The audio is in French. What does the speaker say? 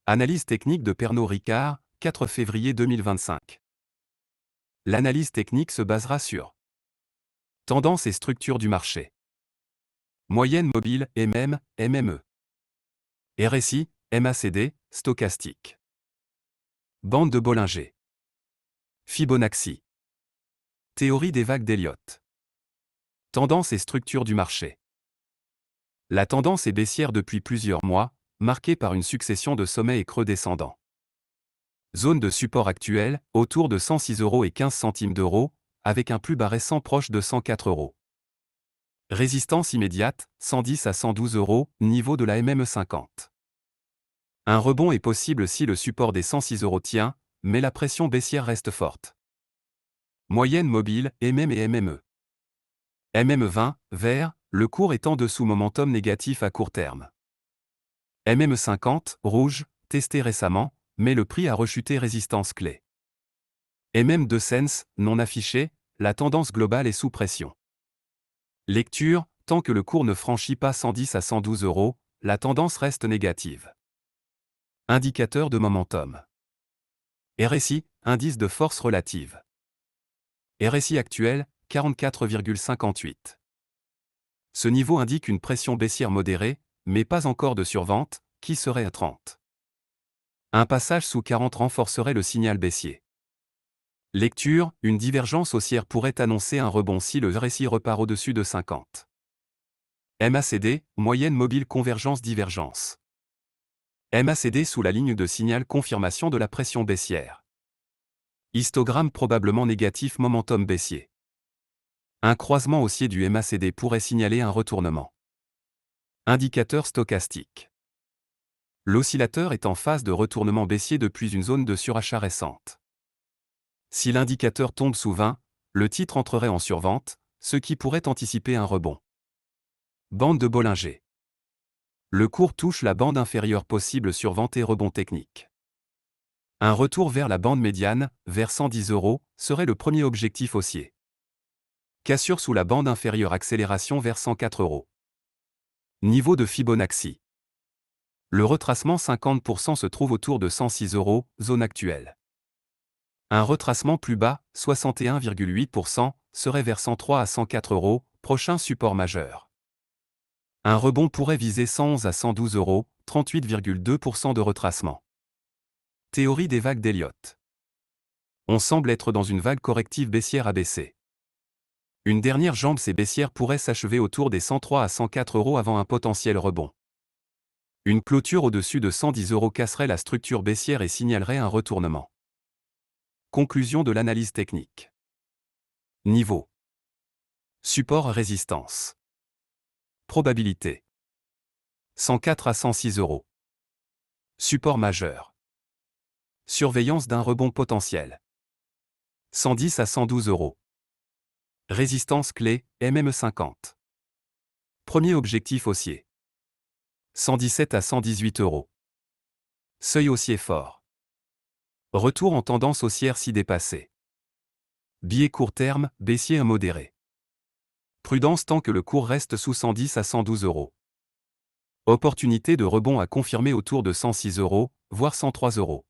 Analyse technique de Pernod Ricard, 4 février 2025. L'analyse technique se basera sur tendance et structure du marché, moyenne mobile, MME, RSI, MACD, stochastique, bande de Bollinger, Fibonacci, théorie des vagues d'Elliott, tendance et structure du marché. La tendance est baissière depuis plusieurs mois, marquée par une succession de sommets et creux descendants. Zone de support actuelle, autour de 106,15 €, avec un plus bas récent proche de 104 €. Résistance immédiate, 110 à 112 €, niveau de la MME50. Un rebond est possible si le support des 106 € tient, mais la pression baissière reste forte. Moyenne mobile, MM et MME. MME20, vert, le cours est en dessous momentum négatif à court terme. MME50, rouge, testé récemment, mais le prix a rechuté résistance clé. MM2 cents, non affiché, la tendance globale est sous pression. Lecture, tant que le cours ne franchit pas 110 à 112 €, la tendance reste négative. Indicateur de momentum. RSI, indice de force relative. RSI actuel, 44,58. Ce niveau indique une pression baissière modérée, mais pas encore de survente, qui serait à 30. Un passage sous 40 renforcerait le signal baissier. Lecture, une divergence haussière pourrait annoncer un rebond si le RSI repart au-dessus de 50. MACD, moyenne mobile convergence-divergence. MACD sous la ligne de signal confirmation de la pression baissière. Histogramme probablement négatif momentum baissier. Un croisement haussier du MACD pourrait signaler un retournement. Indicateur stochastique. L'oscillateur est en phase de retournement baissier depuis une zone de surachat récente. Si l'indicateur tombe sous 20, le titre entrerait en survente, ce qui pourrait anticiper un rebond. Bande de Bollinger. Le cours touche la bande inférieure possible survente et rebond technique. Un retour vers la bande médiane, vers 110 €, serait le premier objectif haussier. Cassure sous la bande inférieure, accélération vers 104 €. Niveau de Fibonacci. Le retracement 50% se trouve autour de 106 €, zone actuelle. Un retracement plus bas, 61,8%, serait vers 103 à 104 €, prochain support majeur. Un rebond pourrait viser 111 à 112 €, 38,2% de retracement. Théorie des vagues d'Elliott. On semble être dans une vague corrective baissière abaissée. Une dernière jambe baissière pourrait s'achever autour des 103 à 104 € avant un potentiel rebond. Une clôture au-dessus de 110 € casserait la structure baissière et signalerait un retournement. Conclusion de l'analyse technique. Niveau. Support-résistance. Probabilité. 104 à 106 €. Support majeur. Surveillance d'un rebond potentiel. 110 à 112 €. Résistance clé, MME50. Premier objectif haussier. 117 à 118 €. Seuil haussier fort. Retour en tendance haussière si dépassé. Biais court terme, baissier immodéré. Prudence tant que le cours reste sous 110 à 112 €. Opportunité de rebond à confirmer autour de 106 €, voire 103 €.